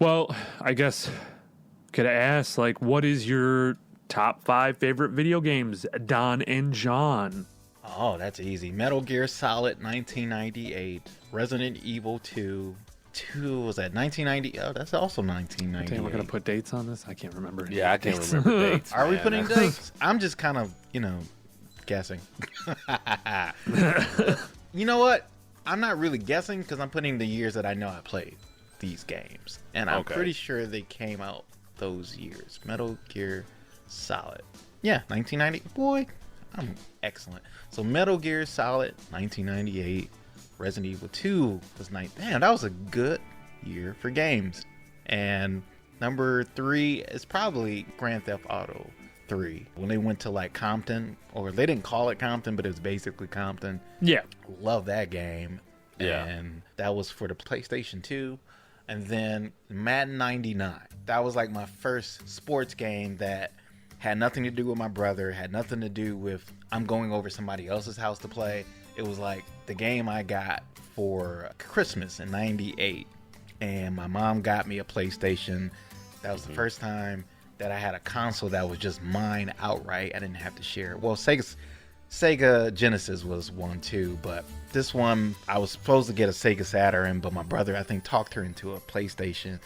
Well, I guess could I ask, like, what is your top 5 favorite video games, Don and John? Oh, that's easy. Metal Gear Solid 1998, Resident Evil 2. 2 was that 1990? Oh, that's also 1998. Damn, we're gonna put dates on this. I can't remember. Yeah, I can't remember dates. Are we putting dates? I'm just kind of, guessing. You know what? I'm not really guessing because I'm putting the years that I know I played these games, and I'm pretty sure they came out those years. Metal Gear Solid, yeah, 1990. Boy, I'm excellent. So Metal Gear Solid 1998. Resident Evil 2 was damn, that was a good year for games. And number 3 is probably Grand Theft Auto 3. When they went to like Compton, or they didn't call it Compton, but it was basically Compton. Yeah. Love that game. Yeah. And that was for the PlayStation 2. And then Madden 99. That was like my first sports game that had nothing to do with my brother, had nothing to do with I'm going over somebody else's house to play. It was like the game I got for Christmas in 98. And my mom got me a PlayStation. That was the first time that I had a console that was just mine outright. I didn't have to share. Well, Sega Genesis was one too, but this one, I was supposed to get a Sega Saturn, but my brother, I think, talked her into a PlayStation.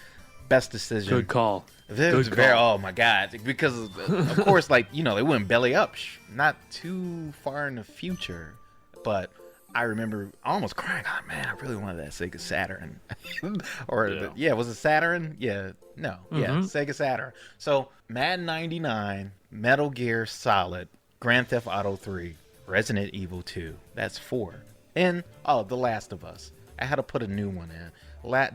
Best decision. Good call. Oh my God. Because, of course, like, they went belly up. Not too far in the future. But I remember almost crying. Oh, man, I really wanted that Sega Saturn. Was it Saturn? Yeah. No. Yeah, Sega Saturn. So, Madden 99, Metal Gear Solid, Grand Theft Auto 3, Resident Evil 2. That's 4. And, The Last of Us. I had to put a new one in.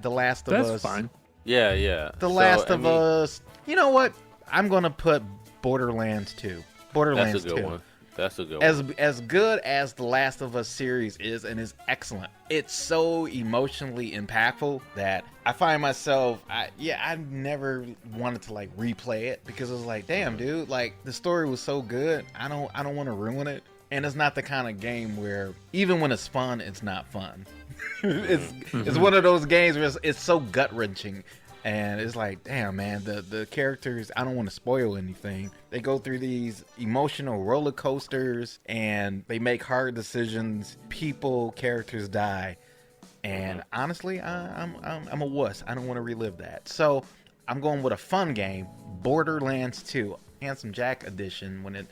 The Last of Us. That's fine. Yeah. The Last of Us. You know what? I'm going to put Borderlands 2. Borderlands 2. That's a good one. That's a good one. As good as the Last of Us series is, and is excellent, it's so emotionally impactful that I find myself, I never wanted to like replay it because it was like, damn, dude, like the story was so good, I don't want to ruin it. And it's not the kind of game where even when it's fun, it's not fun. It's one of those games where it's so gut wrenching. And it's like, damn, man, the characters, I don't want to spoil anything. They go through these emotional roller coasters and they make hard decisions. Characters die. And honestly, I'm a wuss. I don't want to relive that. So I'm going with a fun game, Borderlands 2, Handsome Jack edition, when it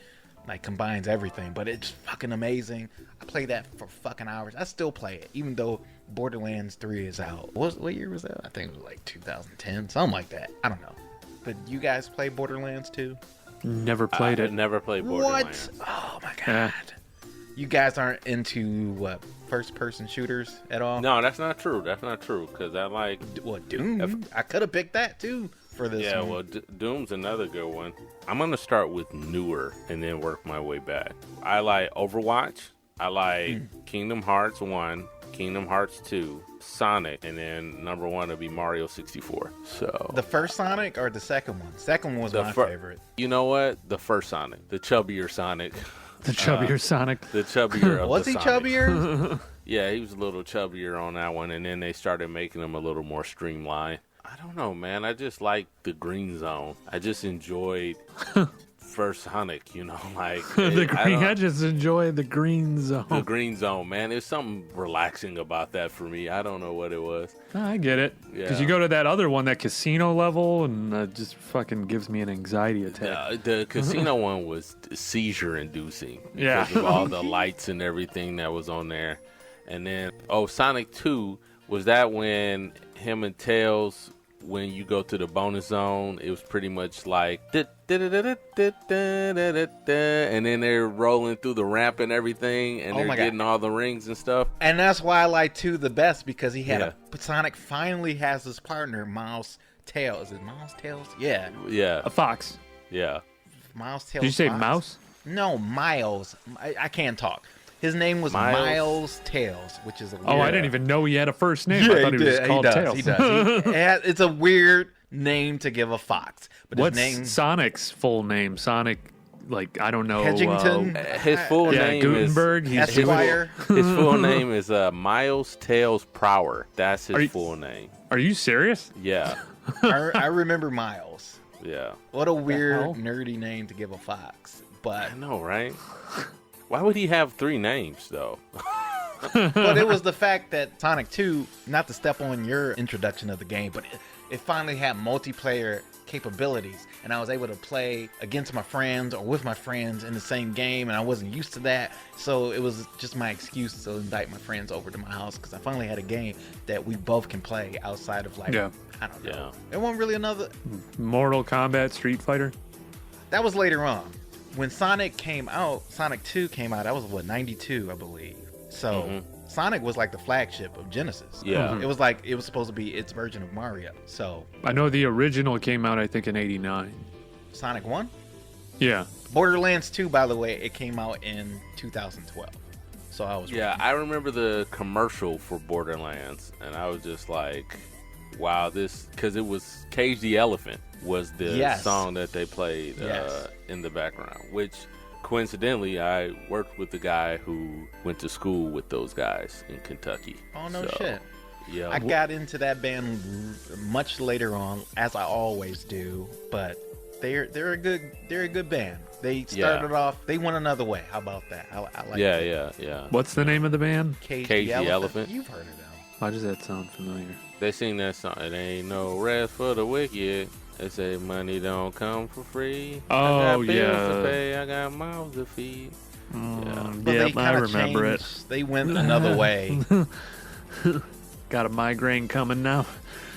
like combines everything. But it's fucking amazing. I played that for fucking hours. I still play it, even though Borderlands 3 is out. What year was that? I think it was like 2010, something like that. I don't know. But you guys play Borderlands 2? Never played it. Never played Borderlands. What? Oh my God. You guys aren't into first-person shooters at all? No, that's not true. Because I like... What, Doom? I could have picked that too for this one. Yeah, well, Doom's another good one. I'm going to start with newer and then work my way back. I like Overwatch. I like Kingdom Hearts 1, Kingdom Hearts 2, Sonic, and then number 1 would be Mario 64. So the first Sonic or the second one? Second one was my favorite. You know what? The first Sonic. The chubbier Sonic. The chubbier Sonic. The chubbier of Was the he Sonic. chubbier? Yeah, he was a little chubbier on that one, and then they started making him a little more streamlined. I don't know, man. I just like the green zone. I just enjoyed first Sonic, like I just enjoy the green zone. The green zone, man. There's something relaxing about that for me. I don't know what it was. I get it. Because you go to that other one, that casino level, and it just fucking gives me an anxiety attack. The casino one was seizure inducing Yeah. because of all the lights and everything that was on there. And then Sonic 2, was that when him and Tails, when you go to the bonus zone, it was pretty much like and then they're rolling through the ramp and everything, and they're getting all the rings and stuff. And that's why I like 2 the best, because he had Sonic finally has his partner, Miles Tails. Is it Miles Tails? Yeah. A fox. Yeah. Miles Tails. Did you say Fox? mouse? No, Miles. I can't talk. His name was Miles Tails, which is a weird... Oh, I didn't even know he had a first name. I thought he was called Tails. He does. It's a weird name to give a fox. But what's his name... Sonic's full name? Sonic, I don't know. Hedgington? His full name Gutenberg. is... Esquire? His full name is Miles Tails Prower. That's his full name. Are you serious? Yeah. I remember Miles. Yeah. What a weird, hell? nerdy name to give a fox. But I know, right? Why would he have 3 names, though? but it was the fact that Sonic 2, not to step on your introduction of the game, but it finally had multiplayer capabilities, and I was able to play against my friends or with my friends in the same game, and I wasn't used to that, so it was just my excuse to invite my friends over to my house, because I finally had a game that we both can play outside of, like, Yeah. I don't know. Yeah. There wasn't really another. Mortal Kombat, Street Fighter. That was later on. When Sonic came out, Sonic 2 came out, that was, 92, I believe. So, Sonic was like the flagship of Genesis. Yeah. It was like, it was supposed to be its version of Mario. So, I know the original came out, I think, in '89. Sonic 1? Yeah. Borderlands 2, by the way, it came out in 2012. So I was Yeah, I remember the commercial for Borderlands, and I was just like, wow, this, because it was Cage the Elephant was the Yes. song that they played Yes. in the background, which coincidentally I worked with the guy who went to school with those guys in Kentucky. Oh, no So, shit. Yeah. I got into that band much later on, as I always do, but they're a good band. They started off, they went another way. How about that? I like that. yeah. What's the name of the band? Cage the the Elephant. Elephant. You've heard of them. Why does that sound familiar? They sing that song. It ain't no rest for the wicked. They say money don't come for free. I Oh, got bills to yeah. pay. I got mouths to feed. But Yeah, they I kinda remember it. changed. They went another way. Got a migraine coming now.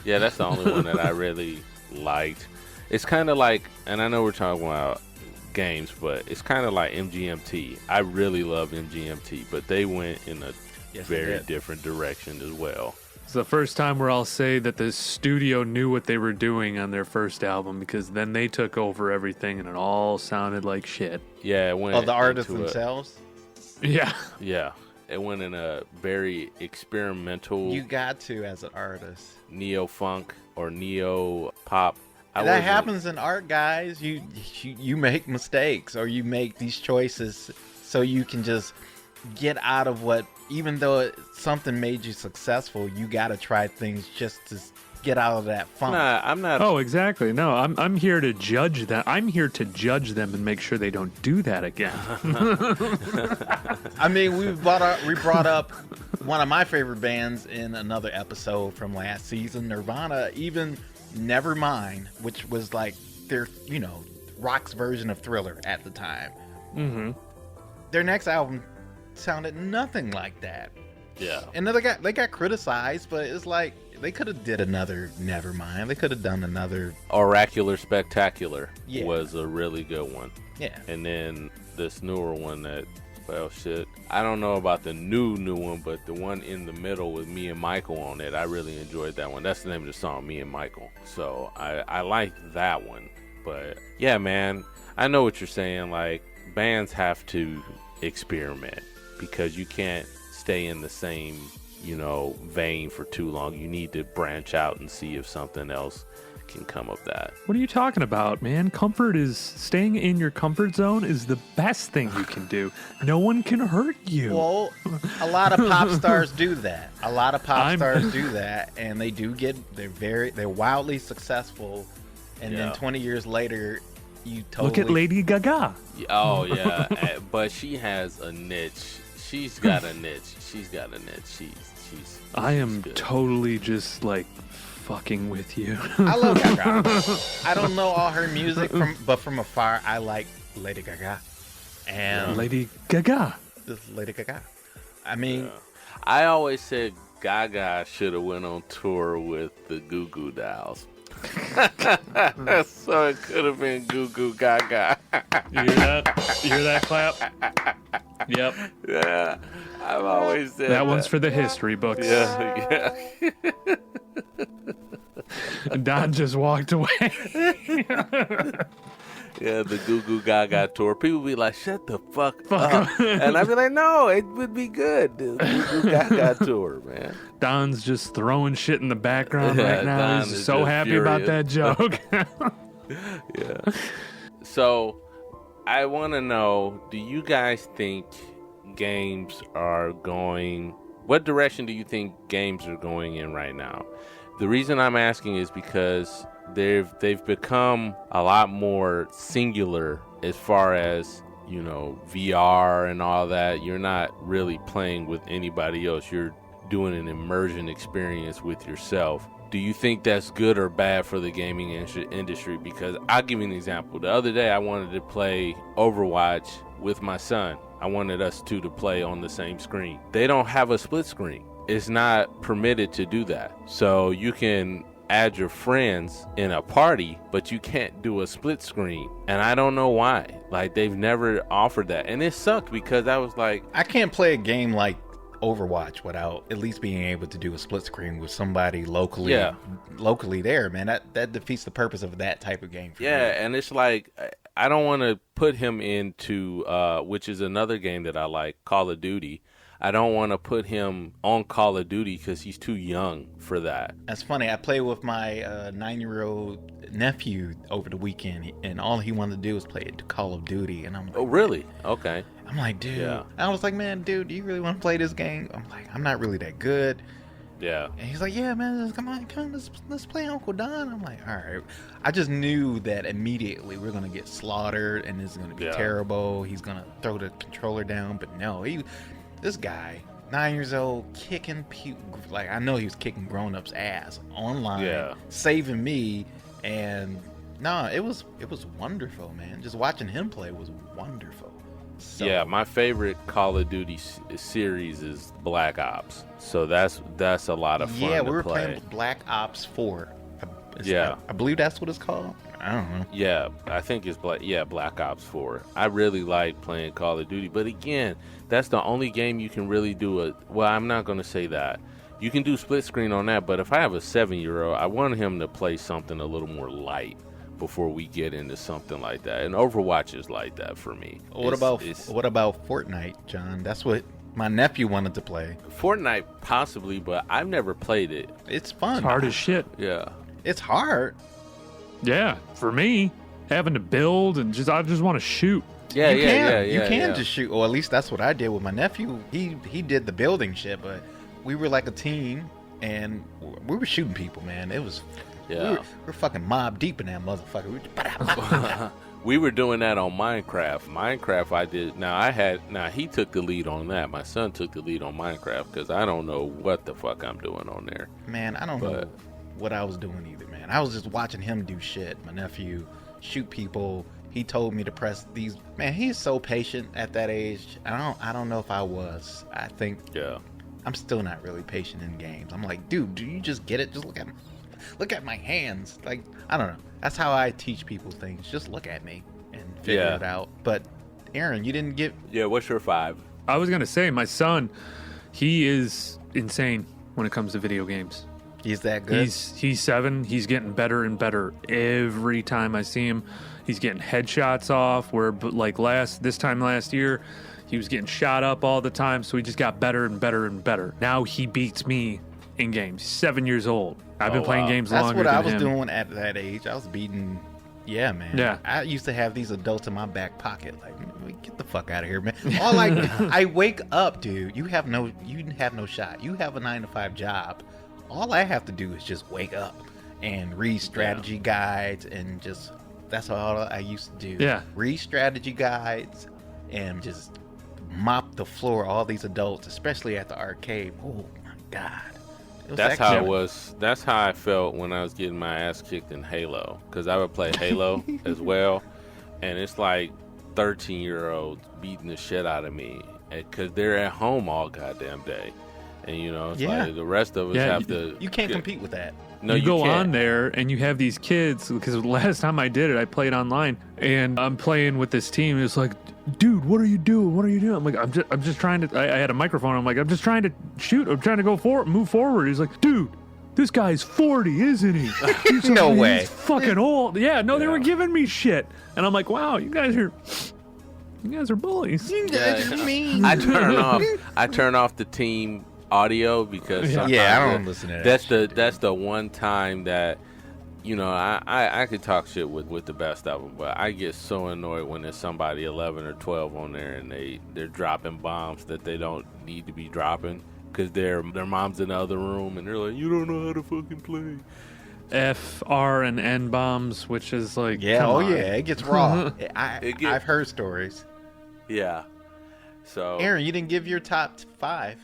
Yeah, that's the only one that I really liked. It's kind of like, and I know we're talking about games, but it's kind of like MGMT. I really love MGMT, but they went in a Yes, they very did. different direction as well. It's the first time where I'll say that the studio knew what they were doing on their first album, because then they took over everything and it all sounded like shit. Yeah, it went Oh, the artists into themselves? Yeah. Yeah, it went in a very experimental You got to as an artist. neo funk or neo pop. That happens in art, guys. You make mistakes, or you make these choices so you can just get out of what, even though something made you successful, you got to try things just to get out of that funk. I'm not. Oh, exactly. No, I'm here to judge them. I'm here to judge them and make sure they don't do that again. I mean, we brought up one of my favorite bands in another episode from last season, Nirvana. Even Nevermind, which was like their, rock's version of Thriller at the time. Mm-hmm. Their next album sounded nothing like that. Yeah. And they got criticized, but it's like they could have did another Nevermind. They could have done another. Oracular Spectacular Yeah. was a really good one. Yeah. And then this newer one that, well, shit. I don't know about the new one, but the one in the middle with me and Michael on it, I really enjoyed that one. That's the name of the song, Me and Michael. So I like that one. But yeah, man, I know what you're saying. Like, bands have to experiment because you can't stay in the same, vein for too long. You need to branch out and see if something else can come of that. What are you talking about, man? Staying in your comfort zone is the best thing you can do. No one can hurt you. Well, a lot of pop stars do that. Stars do that, and they do they're wildly successful. And then 20 years later, you totally Look at Lady Gaga. Oh yeah, but she has a niche. She's got a niche. She's I am good. totally just like fucking with you. I love Gaga. I don't know all her music, but from afar, I like Lady Gaga. And Lady Gaga. this Lady Gaga. I mean, I always said Gaga should have went on tour with the Goo Goo Dolls. So it could have been Goo Goo Gaga. You hear that? You hear that clap? Yep. Yeah, I've always said That one's for the history books. Yeah. Don just walked away. Yeah, the Goo Goo Gaga tour. People be like, shut the fuck up. And I'd be like, no, it would be good. The Goo Goo Gaga tour, man. Don's just throwing shit in the background Yeah, right now. Don He's is so just happy about furious. that joke. Yeah. So, I want to know, do you guys think games are going What direction do you think games are going in right now? The reason I'm asking is because they've become a lot more singular as far as, you know, VR and all that. You're not really playing with anybody else. You're doing an immersion experience with yourself. Do you think that's good or bad for the gaming industry? Because I'll give you an example. The other day I wanted to play Overwatch with my son. I wanted us two to play on the same screen. They don't have a split screen. It's not permitted to do that. So you can add your friends in a party, but you can't do a split screen. And I don't know why. Like, they've never offered that. And it sucked because I was like, I can't play a game like Overwatch without at least being able to do a split screen with somebody locally there, man. That defeats the purpose of that type of game for me. And it's like, I don't want to put him into which is another game that I like, Call of Duty. I don't want to put him on Call of Duty because he's too young for that. That's funny. I played with my 9-year-old nephew over the weekend, and all he wanted to do was play Call of Duty. And I'm like, oh, really? Okay. I'm like, dude. Yeah. I was like, man, dude, do you really want to play this game? I'm like, I'm not really that good. Yeah. And he's like, yeah, man, come on, let's play Uncle Don. I'm like, all right. I just knew that immediately we're going to get slaughtered, and this is going to be terrible. He's going to throw the controller down. But no, this guy, 9 years old, kicking people. Like, I know he was kicking grown-ups' ass online, saving me. And no, it was wonderful, man. Just watching him play was wonderful. So, yeah, my favorite Call of Duty series is Black Ops. So that's a lot of fun. Yeah, we to were play. playing Black Ops 4. I believe that's what it's called. I don't know. Yeah, I think it's Black Ops 4. I really like playing Call of Duty, but again, that's the only game you can really do well, I'm not going to say that. You can do split screen on that, but if I have a 7-year-old, I want him to play something a little more light before we get into something like that. And Overwatch is like that for me. What about Fortnite, John? That's what my nephew wanted to play. Fortnite, possibly, but I've never played it. It's fun. It's hard as shit. Yeah. It's hard. Yeah, for me, having to build and I just want to shoot. You can just shoot. Or at least that's what I did with my nephew. He did the building shit, but we were like a team, and we were shooting people, man. It was... Yeah. We're fucking mob deep in that motherfucker. We were doing that on Minecraft. Minecraft I did. Now he took the lead on that. My son took the lead on Minecraft because I don't know what the fuck I'm doing on there. Man, I don't know what I was doing either, man. I was just watching him do shit. My nephew shoot people. He told me to press these. Man, he's so patient at that age. I don't know if I was. I think I'm still not really patient in games. I'm like, dude, do you just get it? Just look at me. Look at my hands. Like, I don't know. That's how I teach people things. Just look at me and figure it out. But Aaron, you didn't get... Yeah, what's your 5? I was going to say, my son, he is insane when it comes to video games. He's that good? He's 7. He's getting better and better every time I see him. He's getting headshots off, where like this time last year, he was getting shot up all the time, so he just got better and better and better. Now he beats me in games. He's 7 years old. I've been playing games longer than him. That's what I was doing at that age. I was beating... Yeah, man. Yeah. I used to have these adults in my back pocket. Like, get the fuck out of here, man. I wake up, dude. You have no shot. You have a 9-to-5 job. All I have to do is just wake up and read strategy guides and just... That's all I used to do. Yeah. Read strategy guides and just mop the floor. All these adults, especially at the arcade. Oh my God. That's how it was. That's how I felt when I was getting my ass kicked in Halo, because I would play Halo as well, and it's like 13-year-olds beating the shit out of me because they're at home all goddamn day, and it's like the rest of us have to. You can't compete with that. No, you go on there and you have these kids, because last time I did it, I played online and I'm playing with this team. It's like, dude, what are you doing? What are you doing? I'm like, I'm just trying to, I had a microphone. I'm like, I'm just trying to shoot. I'm trying to move forward. He's like, dude, this guy's 40, isn't he? He's no way. He's fucking old. Yeah, no, they were giving me shit. And I'm like, wow, you guys are bullies. I turn off the team audio because I don't listen to that. That's the one time that I could talk shit with the best of them, but I get so annoyed when there's somebody 11 or 12 on there and they're dropping bombs that they don't need to be dropping, because their mom's in the other room and they're like, you don't know how to fucking play. F, R, and N bombs, which is like, Yeah, come on. yeah, it gets raw. I've heard stories. Yeah. So Aaron, you didn't give your top 5.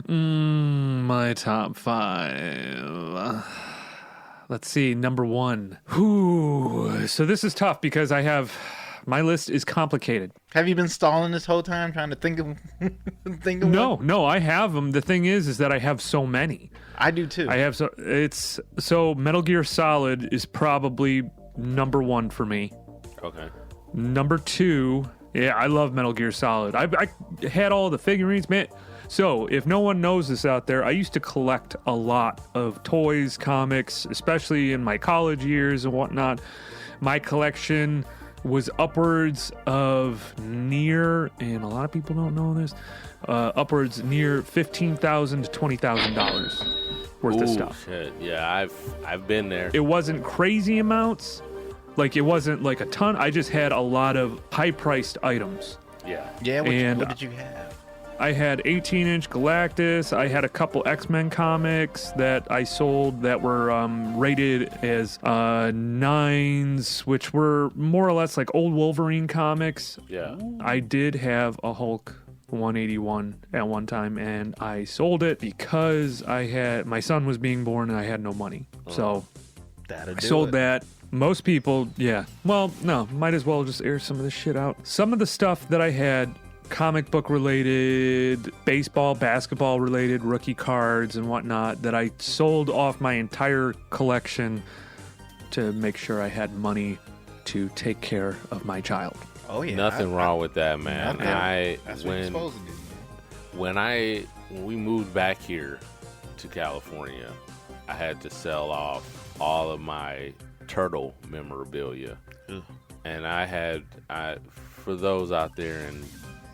My top 5. Let's see, number 1. Whew. So this is tough because my list is complicated. Have you been stalling this whole time trying to think of one? No, I have them. The thing is that I have so many. I do too. So Metal Gear Solid is probably number 1 for me. okay. Number 2, yeah, I love Metal Gear Solid. I had all the figurines, man. So, if no one knows this out there, I used to collect a lot of toys, comics, especially in my college years and whatnot. My collection was upwards of near, and a lot of people don't know this, upwards near $15,000 to $20,000 worth of stuff. Shit. Yeah, I've been there. It wasn't crazy amounts. Like, it wasn't like a ton. I just had a lot of high-priced items. Yeah. Yeah, And- what did you have? I had 18-inch Galactus. I had a couple X-Men comics that I sold that were rated as 9s, which were more or less like old Wolverine comics. Yeah. I did have a Hulk 181 at one time, and I sold it because my son was being born and I had no money. So That'll I do sold it. that. Most people, yeah. Well, no, might as well just air some of this shit out. Some of the stuff that I had, comic book related, baseball, basketball related, rookie cards and whatnot, that I sold off my entire collection to make sure I had money to take care of my child. Oh yeah, Nothing wrong with that, man. That's what you're when supposed to do. when we moved back here to California, I had to sell off all of my turtle memorabilia. Ugh. And for those out there in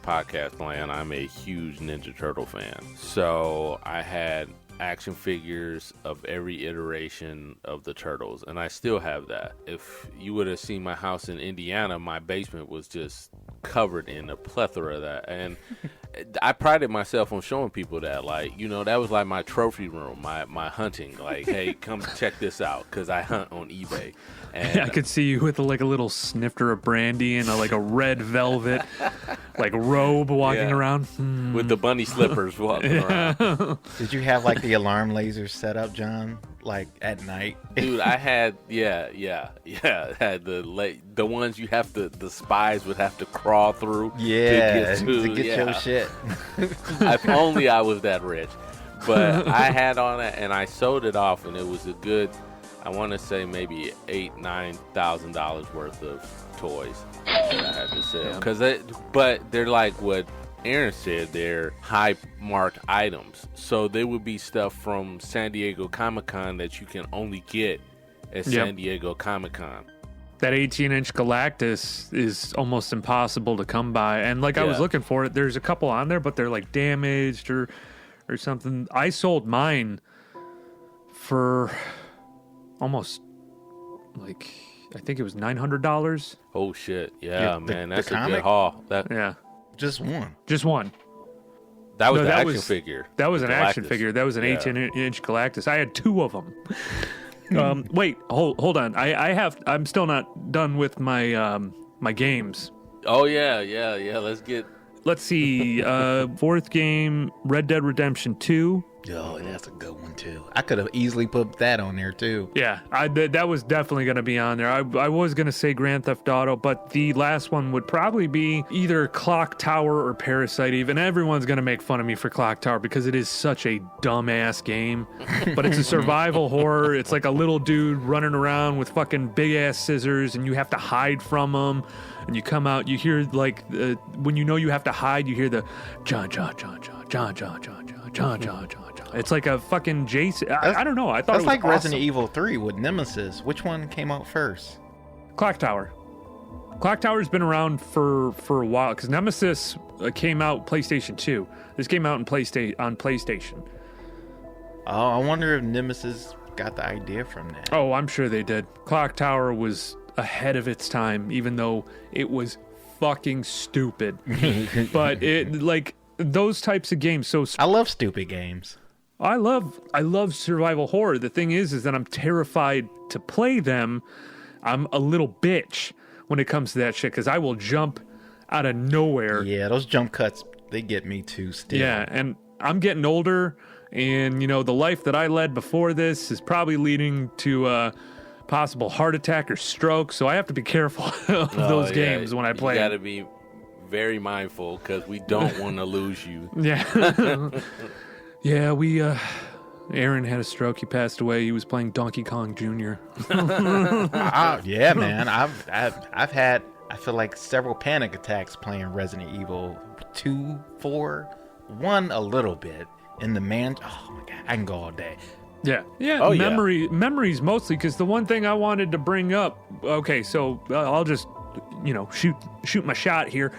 podcast land, I'm a huge Ninja Turtle fan. So I had action figures of every iteration of the Turtles, and I still have that. If you would have seen my house in Indiana, my basement was just covered in a plethora of that. And I prided myself on showing people that, like, you know, that was like my trophy room, my hunting. Like, hey, come check this out, because I hunt on eBay. And I could see you with like a little snifter of brandy and a red velvet like robe walking Yeah. around. with the bunny slippers walking around. Did you have like the alarm lasers set up, John? Like at night? Dude, I had I had the ones you have to, the spies would have to crawl through Yeah, to get your shit. If only I was that rich. But I had on it and I sold it off, and it was a good, I want to say maybe $8,000-9,000 worth of toys that I had to sell. But they're like what Aaron said, they're high marked items. So they would be stuff from San Diego Comic-Con that you can only get at San Diego Comic-Con. That 18-inch Galactus is almost impossible to come by. And I was looking for it. There's a couple on there, but they're like damaged or something. I sold mine for almost I think it was $900. Oh shit. Yeah, man. the That's a good comic? haul. Yeah. Just one. Just one. That was No, the that action was- figure. That was The an action Galactus. figure. That was an Yeah. 18-inch Galactus. I had 2 of them. Wait, hold on. I'm still not done with my my games. Oh yeah. Let's see. Fourth game, Red Dead Redemption 2. Oh, that's a good one too. I could have easily put that on there too. Yeah, that was definitely going to be on there. I was going to say Grand Theft Auto, but the last one would probably be either Clock Tower or Parasite Eve. And everyone's going to make fun of me for Clock Tower because it is such a dumbass game. But it's a survival horror. It's like a little dude running around with fucking big-ass scissors, and you have to hide from him. And you come out, you hear, when you know you have to hide, you hear the John, John, John, John, John, John, John, John, John, John, John. It's like a fucking Jason. I don't know. I thought it That's was like awesome. Resident Evil 3 with Nemesis. Which one came out first? Clock Tower. Clock Tower's been around for a while because Nemesis came out PlayStation 2. This came out on PlayStation. Oh, I wonder if Nemesis got the idea from that. Oh, I'm sure they did. Clock Tower was ahead of its time, even though it was fucking stupid. But it like those types of games. So I love stupid games. I love survival horror. The thing is that I'm terrified to play them. I'm a little bitch when it comes to that shit because I will jump out of nowhere. Yeah, those jump cuts, they get me too still. Yeah, and I'm getting older, and the life that I led before this is probably leading to a possible heart attack or stroke. So I have to be careful of those games when I play. You got to be very mindful because we don't want to lose you. Yeah. Yeah, Aaron had a stroke. He passed away. He was playing Donkey Kong Jr. Yeah, man. I've had, I feel like, several panic attacks playing Resident Evil 2, 4, 1 a little bit. In the oh my God, I can go all day. Yeah. Oh, Memories mostly, because the one thing I wanted to bring up. Okay, so I'll just shoot my shot here.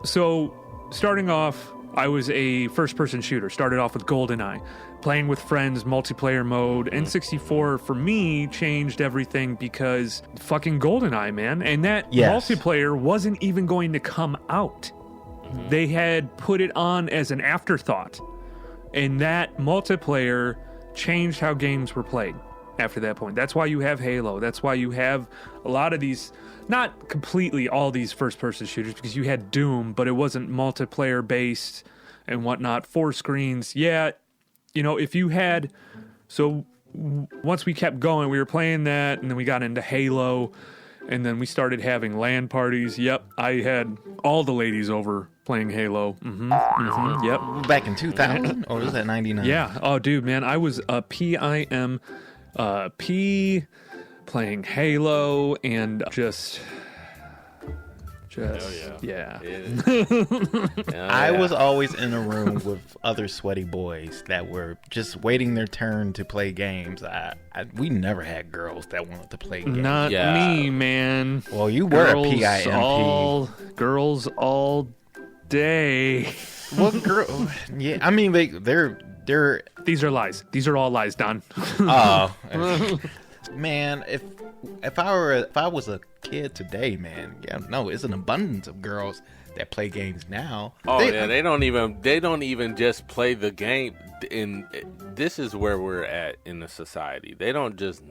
So starting off, I was a first-person shooter. Started off with GoldenEye, playing with friends, multiplayer mode. N64 for me changed everything because fucking GoldenEye, man, and that multiplayer wasn't even going to come out. They had put it on as an afterthought, and that multiplayer changed how games were played after that point. That's why you have Halo. That's why you have a lot of these, not completely all these first-person shooters, because you had Doom, but it wasn't multiplayer-based and whatnot. 4 screens. Yeah, if you had... So once we kept going, we were playing that, and then we got into Halo, and then we started having LAN parties. Yep, I had all the ladies over playing Halo. Yep. Back in 2000? Or was that 99? Yeah. Oh, dude, man, I was a PIM... playing Halo and just yeah. I was always in a room with other sweaty boys that were just waiting their turn to play games. We never had girls that wanted to play games. Not me, man. Well, you were a PIMP. Girls all day. Well, girl, yeah. I mean, they're. These are lies. These are all lies, Don. Oh, man, if I was a kid today, man, it's an abundance of girls that play games now. Oh, they don't even just play the game. This is where we're at in the society. They don't just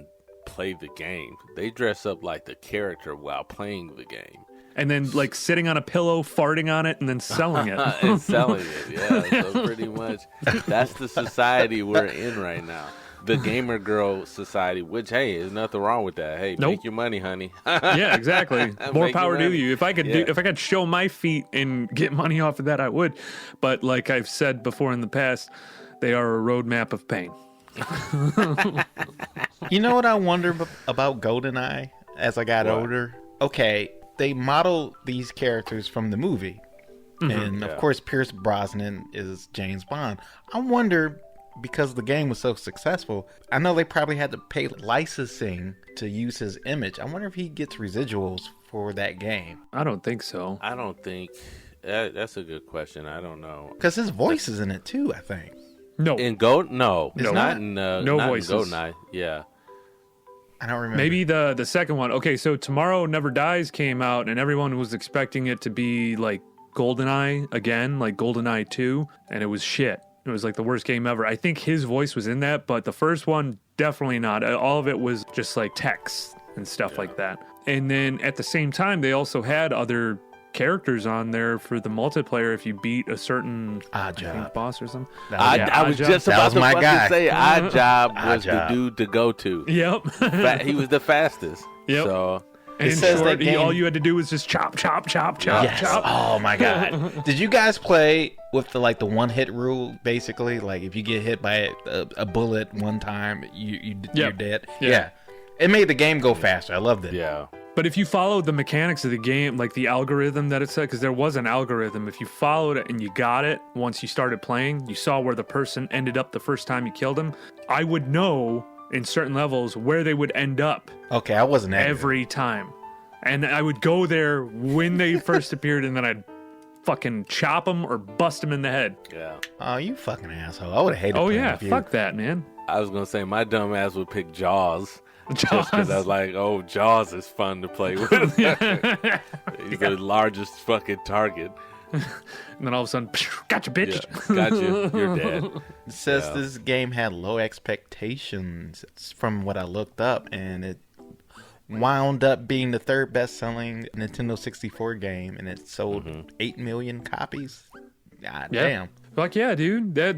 play the game. They dress up like the character while playing the game. And then, like, sitting on a pillow, farting on it, and then selling it. And selling it, yeah. So pretty much, that's the society we're in right now. The gamer girl society, which, hey, there's nothing wrong with that. Hey, make your money, honey. Yeah, exactly. More power to you. If I could show my feet and get money off of that, I would. But like I've said before in the past, they are a roadmap of pain. You know what I wonder about GoldenEye as I got older? Okay. They model these characters from the movie. And, of course, Pierce Brosnan is James Bond. I wonder, because the game was so successful, I know they probably had to pay licensing to use his image. I wonder if he gets residuals for that game. I don't think so. I don't think... that's a good question. I don't know. Because his voice is in it, too, I think. No. In Gold? No. It's not not? in no not voices. In GoldenEye. Yeah. I don't remember. Maybe the second one. Okay, so Tomorrow Never Dies came out, and everyone was expecting it to be like GoldenEye again, like GoldenEye 2, and it was shit. It was like the worst game ever. I think his voice was in that, but the first one, definitely not. All of it was just like text and stuff like that. And then at the same time, they also had other characters on there for the multiplayer if you beat a certain boss or something. I was just about to fucking say Oddjob was the dude to go to. Yep. He was the fastest. Yep. So and in short, all you had to do was just chop, chop, chop, chop, chop. Oh my God. Did you guys play with the one hit rule, basically? Like if you get hit by a bullet one time, you're dead. Yeah. It made the game go faster. I loved it. Yeah. But if you followed the mechanics of the game, like the algorithm that it said, because there was an algorithm, if you followed it and you got it, once you started playing, you saw where the person ended up the first time you killed him, I would know in certain levels where they would end up. Okay, I wasn't every time. And I would go there when they first appeared, and then I'd fucking chop them or bust them in the head. Yeah. Oh, you fucking asshole. I would have hated Oh, playing yeah. with you. Fuck that, man. I was going to say, my dumb ass would pick Jaws. Just because I was like, oh, Jaws is fun to play with. He's the largest fucking target. And then all of a sudden, gotcha, bitch. Yeah, gotcha. You're dead. It says this game had low expectations from what I looked up, and it wound up being the third best-selling Nintendo 64 game, and it sold 8 million copies. God damn. Like, yeah, dude. That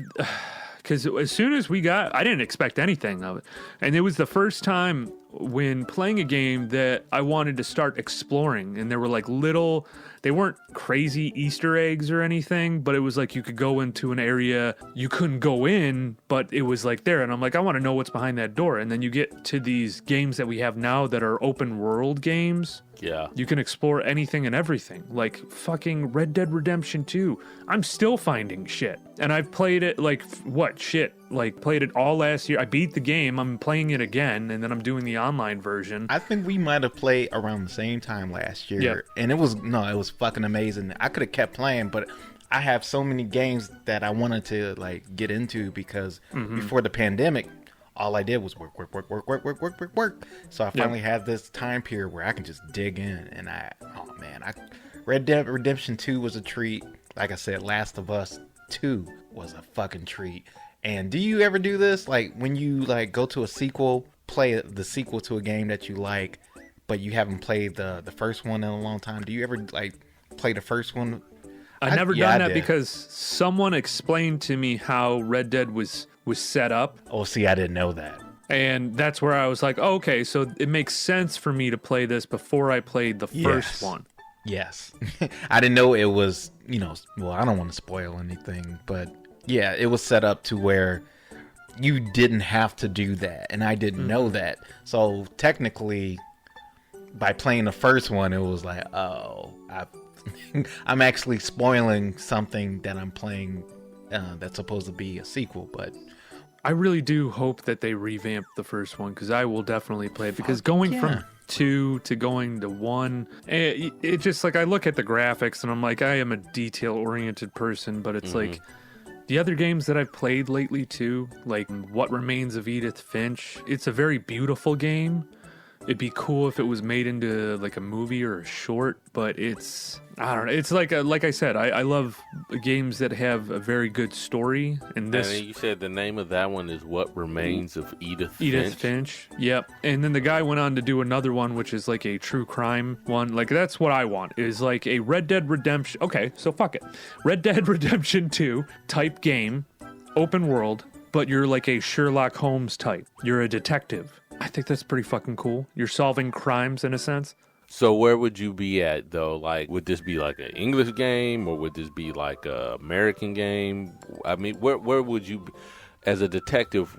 because as soon as I didn't expect anything of it, and it was the first time when playing a game that I wanted to start exploring, and there were like little. They weren't crazy Easter eggs or anything, but it was like you could go into an area you couldn't go in, but it was like there. And I'm like, I want to know what's behind that door. And then you get to these games that we have now that are open world games. Yeah. You can explore anything and everything. Like fucking Red Dead Redemption 2. I'm still finding shit. And I've played it like, played it all last year. I beat the game. I'm playing it again, and then I'm doing the online version. I think we might have played around the same time last year. And it was fucking amazing. I could have kept playing, but I have so many games that I wanted to like get into because before the pandemic, all I did was work. So I finally had this time period where I can just dig in, and Red Dead Redemption 2 was a treat. Like I said, Last of Us 2 was a fucking treat. And do you ever do this? Like when you like go to a sequel, play the sequel to a game that you like, but you haven't played the first one in a long time. Do you ever like play the first one? I've never done that because someone explained to me how Red Dead was set up. Oh, see, I didn't know that. And that's where I was like, oh, okay, so it makes sense for me to play this before I played the first one. Yes. I didn't know it was, well, I don't want to spoil anything, but yeah, it was set up to where you didn't have to do that. And I didn't know that. So technically, by playing the first one, it was like, oh, I'm actually spoiling something that I'm playing that's supposed to be a sequel, but I really do hope that they revamp the first one because I will definitely play it because going from 2 to going to 1, it just like I look at the graphics and I'm like, I am a detail-oriented person, but it's like the other games that I've played lately too, like What Remains of Edith Finch, it's a very beautiful game. It'd be cool if it was made into like a movie or a short, but I don't know. It's like I said, I love games that have a very good story. And you said the name of that one is What Remains of Edith Finch. Yep. And then the guy went on to do another one, which is like a true crime one. Like that's what I want is like a Red Dead Redemption. Okay, so fuck it. Red Dead Redemption 2 type game, open world, but you're like a Sherlock Holmes type. You're a detective. I think that's pretty fucking cool. You're solving crimes in a sense. So where would you be at, though? Like, would this be like an English game or would this be like a American game? I mean, where would you be as a detective?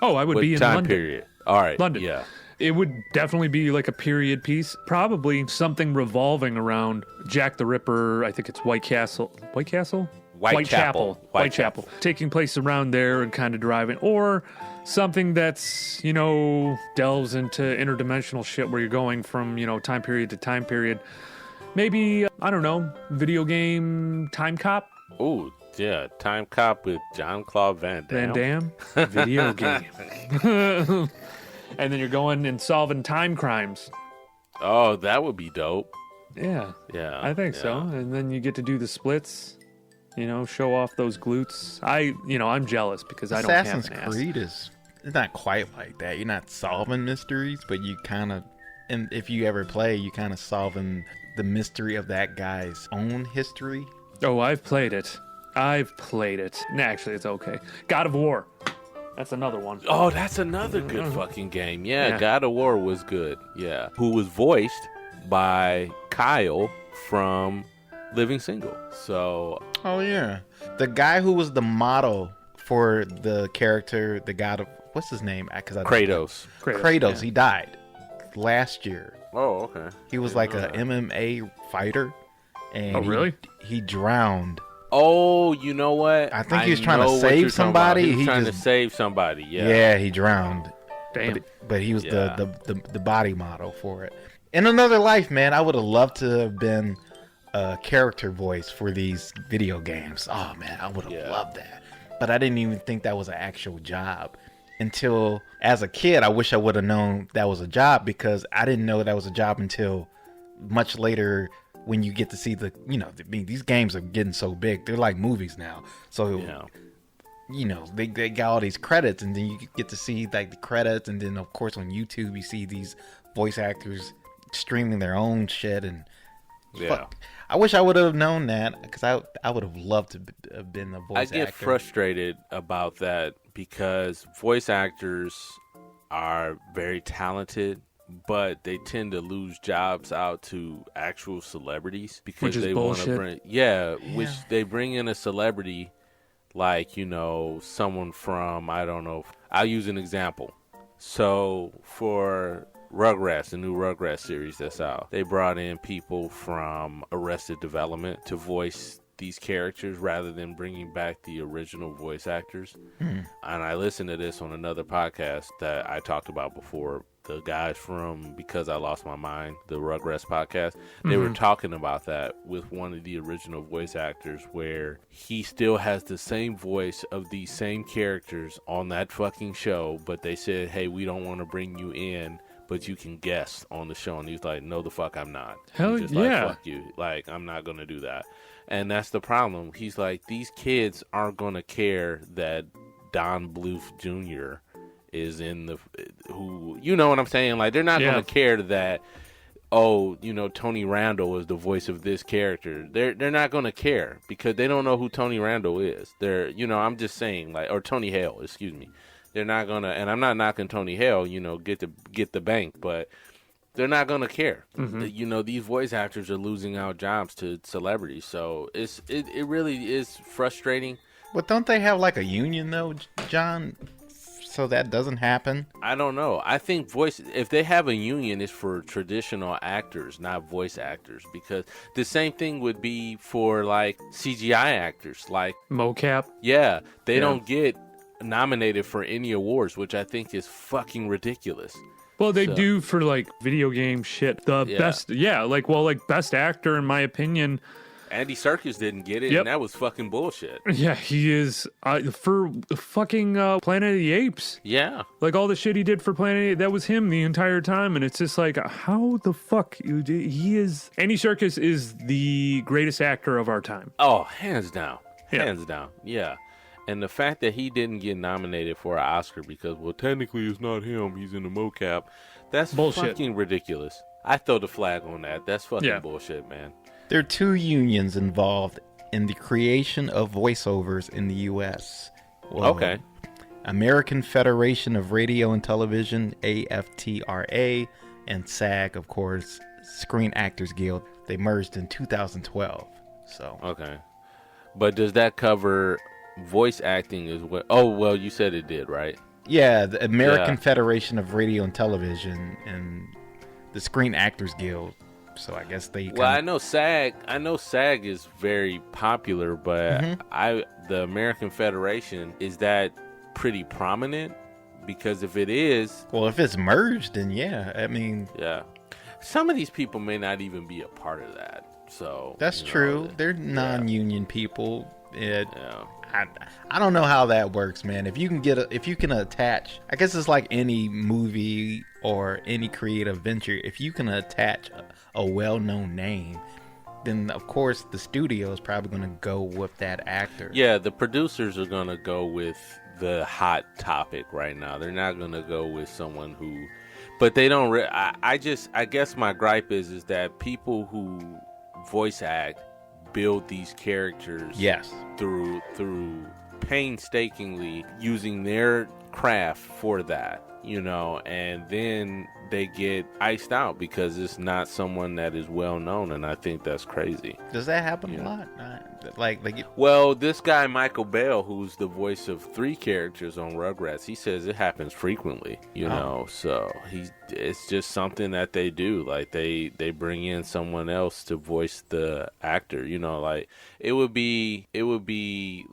I would be in time London. Period? All right. London. Yeah. It would definitely be like a period piece. Probably something revolving around Jack the Ripper. I think it's Whitechapel. Taking place around there and kind of driving. Or something that's, delves into interdimensional shit where you're going from, time period to time period. Maybe, I don't know, video game Time Cop? Oh, yeah. Time Cop with Jean-Claude Van Damme. Video game. And then you're going and solving time crimes. Oh, that would be dope. Yeah. Yeah. I think so. And then you get to do the splits. Show off those glutes. I'm jealous because I don't have an ass. Assassin's Creed is not quite like that. You're not solving mysteries, but you kind of, and if you ever play, you kind of solving the mystery of that guy's own history. Oh, I've played it. Nah, actually, it's okay. God of War. That's another one. Oh, that's another good fucking game. Yeah, God of War was good. Yeah. Who was voiced by Kyle from Living Single. So... Oh, yeah. The guy who was the model for the character, the god of... What's his name? Kratos. Kratos. He died last year. Oh, okay. He was like a MMA fighter. And really? He drowned. Oh, you know what? I think he was trying to save somebody. He was trying to save somebody, yeah. Yeah, he drowned. Damn. But he was the body model for it. In another life, man, I would have loved to have been a character voice for these video games. Oh, man, I would have loved that. But I didn't even think that was an actual job. until as a kid. I wish I would have known that was a job, because I didn't know that was a job until much later, when you get to see the, these games are getting so big. They're like movies now. So, they got all these credits, and then you get to see like the credits. And then, of course, on YouTube, you see these voice actors streaming their own shit. And fuck, I wish I would have known that, because I would have loved to have been a voice actor. I get frustrated about that, because voice actors are very talented, but they tend to lose jobs out to actual celebrities, because they want to which they bring in a celebrity like, someone from, I don't know, I'll use an example. So for Rugrats, the new Rugrats series that's out, they brought in people from Arrested Development to voice these characters rather than bringing back the original voice actors. And I listened to this on another podcast that I talked about before. The guys from Because I Lost My Mind, the Rugrats podcast, they were talking about that with one of the original voice actors, where he still has the same voice of these same characters on that fucking show, but they said, hey, we don't want to bring you in, but you can guest on the show. And he's like, no, the fuck I'm not. Hell he's just yeah. like, fuck you. Like, I'm not going to do that. And that's the problem. He's like, these kids aren't going to care that Don Bluth Jr. is in the, who, you know what I'm saying? Like, they're not going to care that, Tony Randall is the voice of this character. They're not going to care, because they don't know who Tony Randall is. I'm just saying, like, or Tony Hale, excuse me. They're not going to, and I'm not knocking Tony Hale, get the bank, but they're not going to care. These voice actors are losing out jobs to celebrities. So it really is frustrating. But don't they have like a union though, John? So that doesn't happen? I don't know. I think if they have a union, it's for traditional actors, not voice actors, because the same thing would be for like CGI actors, like mocap. Yeah, they don't get nominated for any awards, which I think is fucking ridiculous. Well, they do for like video game shit. The best, best actor, in my opinion. Andy Serkis didn't get it, and that was fucking bullshit. Yeah, he is for fucking Planet of the Apes. Yeah, like all the shit he did for Planet of the Apes, that was him the entire time, and it's just like, how the fuck he is? Andy Serkis is the greatest actor of our time. Oh, hands down, hands down. Yeah. And the fact that he didn't get nominated for an Oscar because, well, technically it's not him, he's in the mocap, that's bullshit. Fucking ridiculous. I throw the flag on that. That's fucking bullshit, man. There are two unions involved in the creation of voiceovers in the U.S. Well, American Federation of Radio and Television, AFTRA, and SAG, of course, Screen Actors Guild. They merged in 2012. So but does that cover voice acting as well? Oh, well, you said it did, right? Yeah, the American Federation of Radio and Television and the Screen Actors Guild. So I guess they. Well, I know SAG is very popular, but the American Federation, is that pretty prominent? Because if it is, well, if it's merged, then I mean, some of these people may not even be a part of that. So that's true. They're non-union people. I don't know how that works, man. If you can attach, I guess it's like any movie or any creative venture. If you can attach a well-known name, then of course the studio is probably going to go with that actor. Yeah, the producers are going to go with the hot topic right now. They're not going to go with someone who, but they don't. I guess my gripe is that people who voice act build these characters through painstakingly using their craft for that, and then they get iced out because it's not someone that is well known, and I think that's crazy. Does that happen a lot? Well, this guy Michael Bell, who's the voice of 3 characters on Rugrats, he says it happens frequently, so it's just something that they do. Like they bring in someone else to voice the actor, like it would be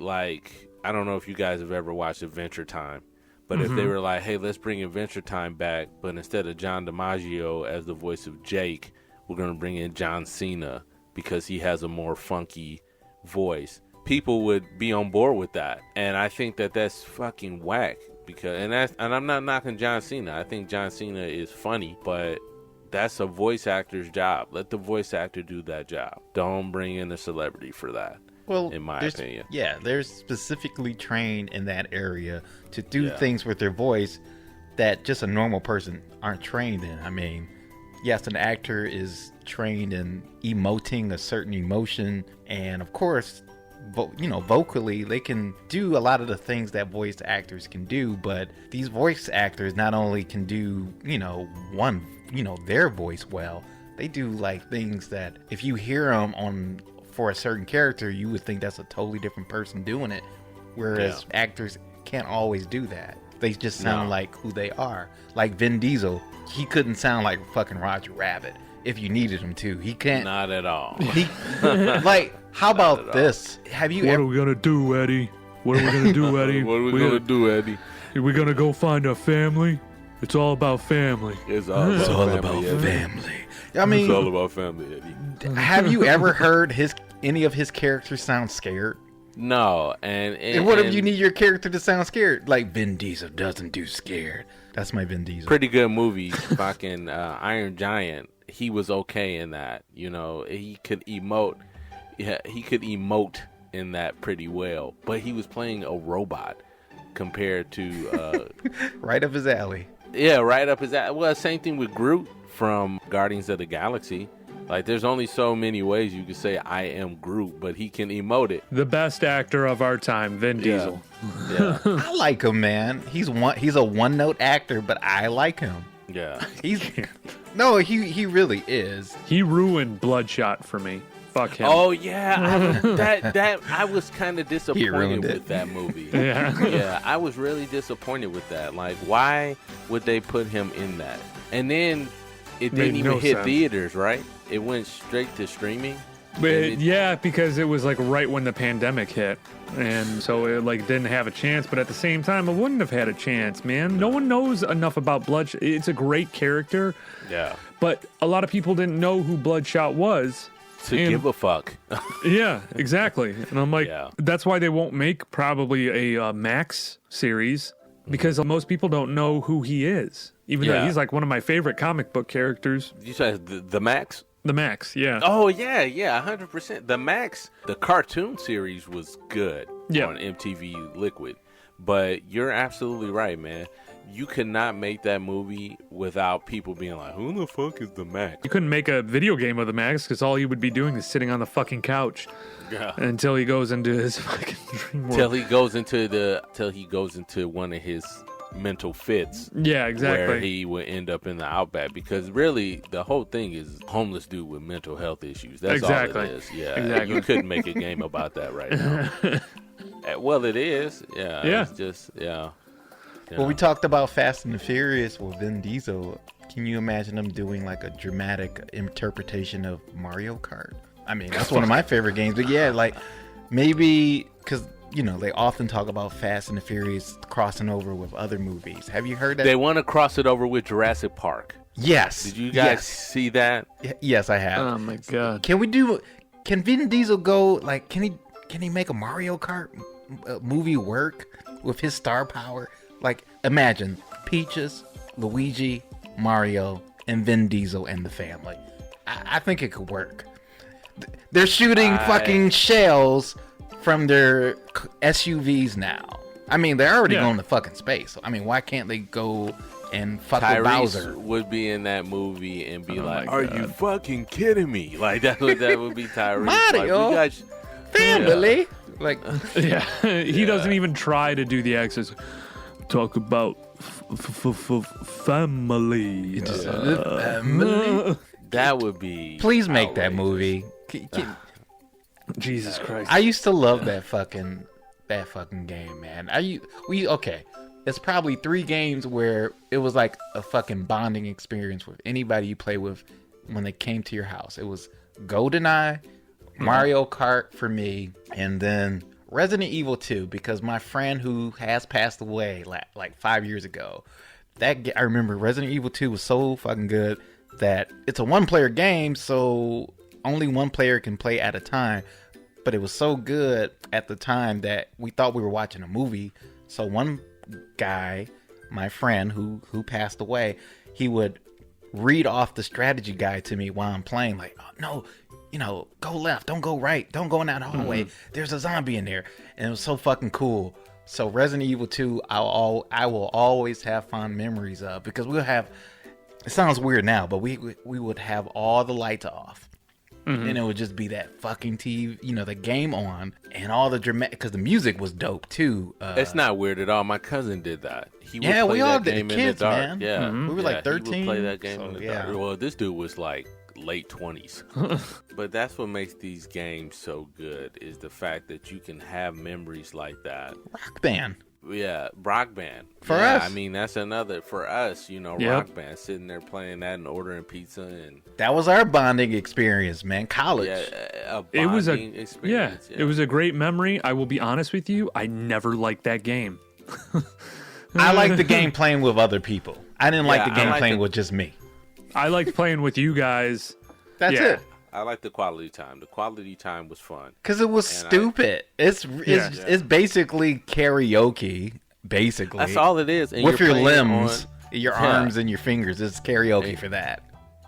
like, I don't know if you guys have ever watched Adventure Time, but if they were like, hey, let's bring Adventure Time back, but instead of John DiMaggio as the voice of Jake, we're going to bring in John Cena because he has a more funky voice, people would be on board with that. And I think that that's fucking whack. And I'm not knocking John Cena. I think John Cena is funny, but that's a voice actor's job. Let the voice actor do that job. Don't bring in a celebrity for that. Well, in my opinion. Yeah, they're specifically trained in that area to do things with their voice that just a normal person aren't trained in. I mean, yes, an actor is trained in emoting a certain emotion, and of course, vocally they can do a lot of the things that voice actors can do, but these voice actors not only can do their voice well, they do like things that if you hear them for a certain character, you would think that's a totally different person doing it, whereas actors can't always do that. They just sound like who they are. Like Vin Diesel, he couldn't sound like fucking Roger Rabbit if you needed him to. He can't. Not at all. Like, how about this? Have you What are we going to do, Eddie? What are we going to do, Eddie? What are we going to do, Eddie? Are we going to go find our family? It's all about family. It's all about family. I mean, it's all about family, Eddie. Have you ever heard any of his characters sound scared? No, and what if you need your character to sound scared? Like Vin Diesel doesn't do scared. That's my Vin Diesel. Pretty good movie, fucking Iron Giant. He was okay in that. He could emote. Yeah, he could emote in that pretty well. But he was playing a robot compared to right up his alley. Yeah, right up his alley. Well, same thing with Groot from Guardians of the Galaxy. Like, there's only so many ways you could say I am Groot, but he can emote it. The best actor of our time, Vin Diesel. Yeah. I like him, man. He's a one-note actor, but I like him. Yeah. He really is. He ruined Bloodshot for me. Fuck him. Oh yeah, I was kind of disappointed with that movie. Yeah, I was really disappointed with that. Like, why would they put him in that? And then it didn't even hit theaters, right? It went straight to streaming. But because it was like right when the pandemic hit, and so it like didn't have a chance. But at the same time, it wouldn't have had a chance, man. No one knows enough about Bloodshot. It's a great character. Yeah. But a lot of people didn't know who Bloodshot was. To give a fuck. Yeah, exactly. And I'm like, that's why they won't make probably a Max series, because most people don't know who he is. Even though he's like one of my favorite comic book characters. You said the Max? The Max, yeah. Oh, yeah, 100%. The Max, the cartoon series was good on MTV Liquid. But you're absolutely right, man. You could not make that movie without people being like, who the fuck is the Max? You couldn't make a video game of the Max because all he would be doing is sitting on the fucking couch until he goes into his fucking dream world. Till he goes into one of his mental fits. Yeah, exactly. Where he would end up in the outback, because really the whole thing is homeless dude with mental health issues. That's all it is. Yeah, exactly. You couldn't make a game about that right now. Well, it is. Yeah. It's just Well, we talked about Fast and the Furious with Vin Diesel. Can you imagine them doing like a dramatic interpretation of Mario Kart? I mean, that's one of my favorite games. But yeah, like maybe because they often talk about Fast and the Furious crossing over with other movies. Have you heard that? They want to cross it over with Jurassic Park. Yes. Did you guys see that? Yes, I have. Oh my god. Can Vin Diesel go like? Can he make a Mario Kart movie work with his star power? Like, imagine Peaches, Luigi, Mario, and Vin Diesel and the family. I think it could work. They're shooting fucking shells from their SUVs now. I mean, they're already going to fucking space. I mean, why can't they go and fuck with Bowser? Would be in that movie and be like, "Are you fucking kidding me?" Like that would be Tyrese. Mario, like, family. Like, he doesn't even try to do the accents. Talk about family. That would be. Please make that movie. Jesus Christ! I used to love that fucking game, man. Okay? It's probably 3 games where it was like a fucking bonding experience with anybody you play with when they came to your house. It was GoldenEye, Mario Kart for me, and then Resident Evil 2, because my friend who has passed away like 5 years ago, I remember Resident Evil 2 was so fucking good that it's a 1-player game, so only one player can play at a time. but it was so good at the time that we thought we were watching a movie. So one guy, my friend who passed away, he would read off the strategy guide to me while I'm playing, like, oh, no, go left, don't go right, don't go in that hallway. There's a zombie in there. And it was so fucking cool. So Resident Evil 2, I will always have fond memories of, because we'll have, it sounds weird now, but we would have all the lights off. And it would just be that fucking TV, the game on, and all the dramatic, because the music was dope too. It's not weird at all. My cousin did that. He would yeah, play we all that did. game Kids, in the dark. man. Yeah, we were like 13. He would play that game in the yeah. dark. Well, this dude was like late 20s. But that's what makes these games so good, is the fact that you can have memories like that. Rock Band. Yeah, Rock Band. For us. I mean, that's another, for us, Rock Band, sitting there playing that and ordering pizza. And that was our bonding experience, man. College. Yeah, It was a experience. It was a great memory. I will be honest with you, I never liked that game. I liked the game playing with other people. I didn't like the game playing with just me. I liked playing with you guys. That's it. I like the quality time. The quality time was fun. Because it was stupid. It's basically karaoke, basically. That's all it is. And with your limbs, your arms and your fingers. It's karaoke for that.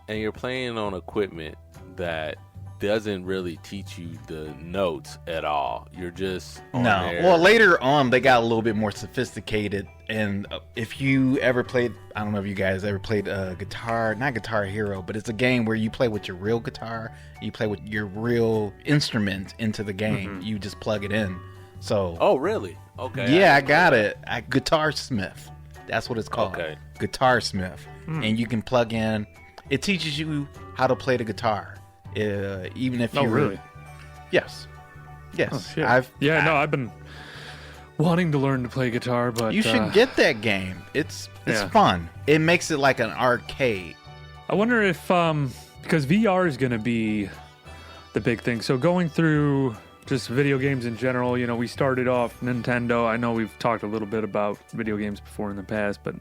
And you're playing on equipment that doesn't really teach you the notes at all. You're just on there. Well, later on, they got a little bit more sophisticated. And if you ever played, I don't know if you guys ever played guitar, not Guitar Hero, but it's a game where you play with your real guitar. You play with your real instrument into the game. You just plug it in. So. Oh, really? Okay. Yeah, I got it. Guitar Smith. That's what it's called. Okay. Guitar Smith. And you can plug in. It teaches you how to play the guitar. Even if you really? Yes. Oh, shit. I've been wanting to learn to play guitar, but you should get that game. It's fun. It makes it like an arcade. I wonder if because VR is going to be the big thing. So going through just video games in general, we started off Nintendo. I know we've talked a little bit about video games before in the past, but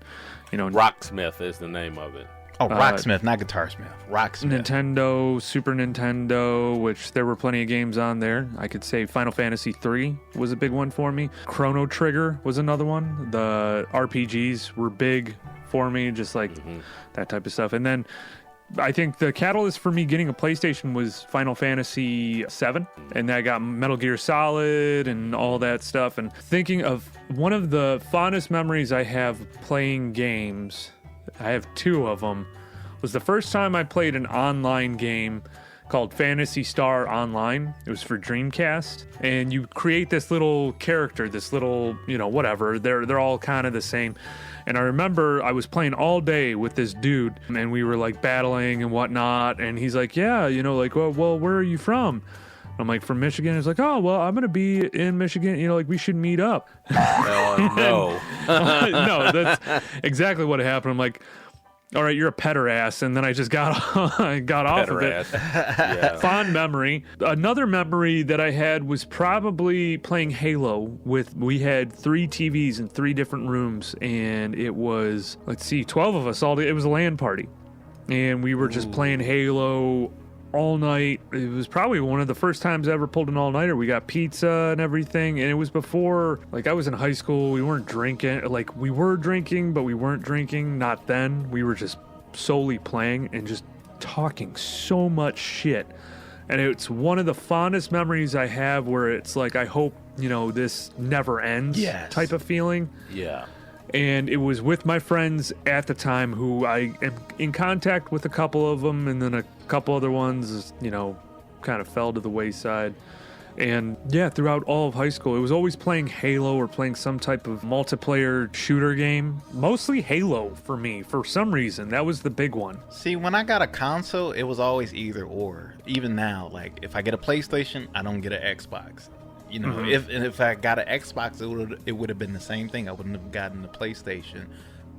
Rocksmith is the name of it. Oh, Rocksmith, not Guitar Smith. Rocksmith. Nintendo, Super Nintendo, which there were plenty of games on there. I could say Final Fantasy 3 was a big one for me. Chrono Trigger was another one. The RPGs were big for me, just like that type of stuff. And then I think the catalyst for me getting a PlayStation was Final Fantasy 7, and then I got Metal Gear Solid and all that stuff. And thinking of one of the fondest memories I have playing games, I have two of them, was the first time I played an online game called Phantasy Star Online. It was for Dreamcast, and you create this little character, this little, whatever. They're all kind of the same. And I remember I was playing all day with this dude, and we were like battling and whatnot. And he's like, yeah, well, where are you from? I'm like, from Michigan. He's like, oh, well, I'm going to be in Michigan. We should meet up. No. No, that's exactly what happened. I'm like, all right, you're a petter ass. And then I just got off of it. Yeah. Fond memory. Another memory that I had was probably playing Halo we had 3 TVs in 3 different rooms. And it was, 12 of us all day. It was a LAN party. And we were just playing Halo all night. It was probably one of the first times I ever pulled an all-nighter. We got pizza and everything, and it was before, I was in high school. We weren't drinking. We were drinking, but we weren't drinking. Not then. We were just solely playing and just talking so much shit. And it's one of the fondest memories I have, where it's like, I hope, this never ends type of feeling. Yeah. And it was with my friends at the time, who I am in contact with a couple of them, and then a couple other ones, kind of fell to the wayside. And throughout all of high school, it was always playing Halo or playing some type of multiplayer shooter game. Mostly Halo for me, for some reason. That was the big one. See, when I got a console, it was always either or. Even now, if I get a PlayStation, I don't get an Xbox. If I got an Xbox, it would have been the same thing. I wouldn't have gotten the PlayStation.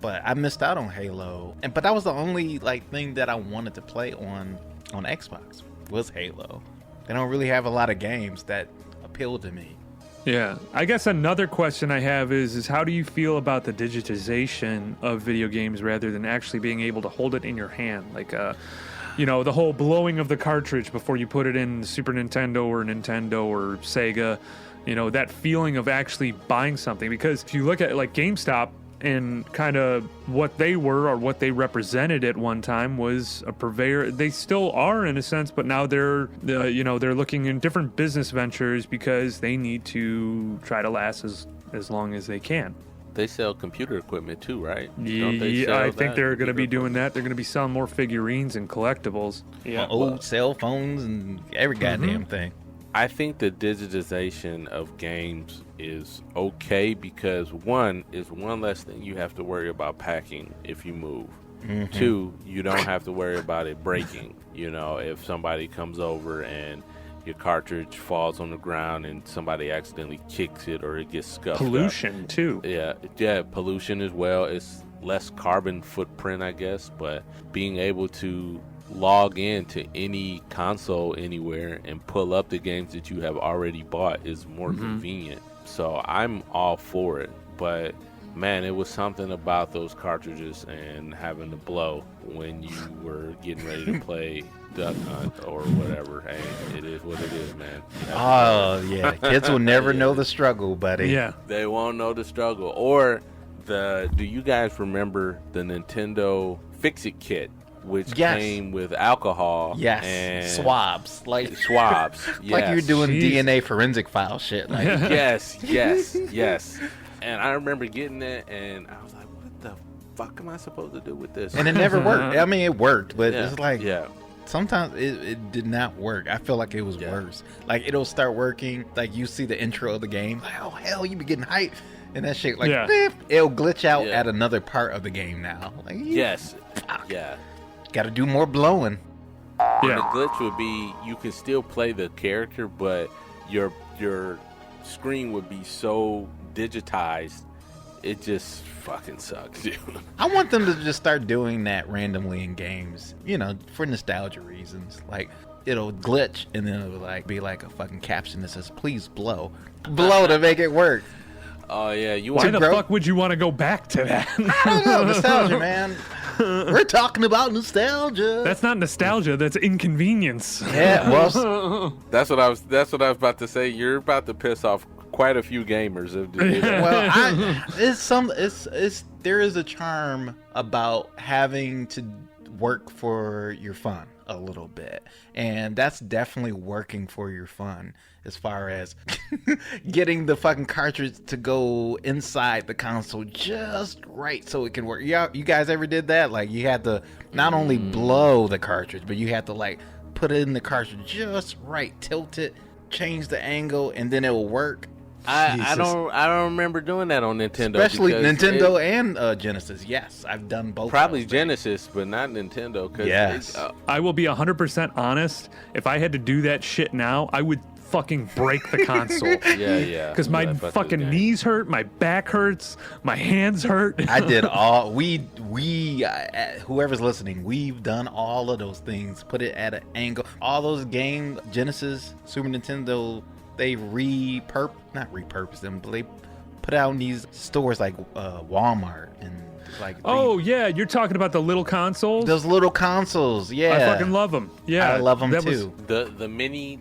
But I missed out on Halo. But that was the only thing that I wanted to play on Xbox was Halo. They don't really have a lot of games that appeal to me. Yeah. I guess another question I have is how do you feel about the digitization of video games rather than actually being able to hold it in your hand? the whole blowing of the cartridge before you put it in Super Nintendo or Nintendo or Sega, that feeling of actually buying something. Because if you look at like GameStop and kind of what they were or what they represented at one time was a purveyor. They still are in a sense, but now they're looking in different business ventures because they need to try to last as long as they can. They sell computer equipment too, right? Yeah, I think they're going to be doing that. They're going to be selling more figurines and collectibles. Yeah, old cell phones and every goddamn thing. I think the digitization of games is okay because one less thing you have to worry about packing if you move. Two, you don't have to worry about it breaking. If somebody comes over and your cartridge falls on the ground and somebody accidentally kicks it or it gets scuffed pollution up. Too. Yeah, pollution as well. It's less carbon footprint, I guess, but being able to log in to any console anywhere and pull up the games that you have already bought is more convenient. So I'm all for it. But man, it was something about those cartridges and having to blow when you were getting ready to play Duck Hunt or whatever. Hey, it is what it is, man. Oh yeah, kids will never know the struggle, buddy. Yeah, they won't know the struggle. Or do you guys remember the Nintendo Fix-It kit? Which came with alcohol. Yes. And swabs. Swabs. Yes. Like you're doing DNA forensic file shit. Like. Yes. And I remember getting it, and I was like, what the fuck am I supposed to do with this? And it never worked. I mean, it worked, but it's like, yeah. Sometimes it did not work. I feel like it was worse. Like, it'll start working. Like, you see the intro of the game. Like, oh, hell, you be getting hyped. And that shit, like, it'll glitch out at another part of the game now. Like, yes. Fuck. Yeah. Got to do more blowing. Yeah. And the glitch would be you can still play the character, but your screen would be so digitized, it just fucking sucks, dude. I want them to just start doing that randomly in games, for nostalgia reasons. Like, it'll glitch, and then it'll be like a fucking caption that says, "Please blow to make it work." Oh yeah, why the fuck would you want to go back to that? I don't know, nostalgia, man. We're talking about nostalgia. That's not nostalgia. That's inconvenience. Yeah, well, that's what I was about to say. You're about to piss off quite a few gamers. Well, there is a charm about having to work for your fun a little bit, and that's definitely working for your fun as far as getting the fucking cartridge to go inside the console just right so it can work. Yeah, you guys ever did that? Like, you had to not only blow the cartridge, but you had to like put it in the cartridge just right, tilt it, change the angle, and then it will work. I don't remember doing that on Nintendo. Especially Nintendo and Genesis. Yes, I've done both. Probably Genesis, but not Nintendo. Yes. I will be 100% honest. If I had to do that shit now, I would fucking break the console. Yeah. Because my fucking knees hurt, my back hurts, my hands hurt. I did all. We whoever's listening, we've done all of those things. Put it at an angle. All those games, Genesis, Super Nintendo, they not repurpose them, but they put out in these stores like Walmart and like. Oh yeah, you're talking about the little consoles. Those little consoles, yeah. I fucking love them. Yeah, I love them too. The minis.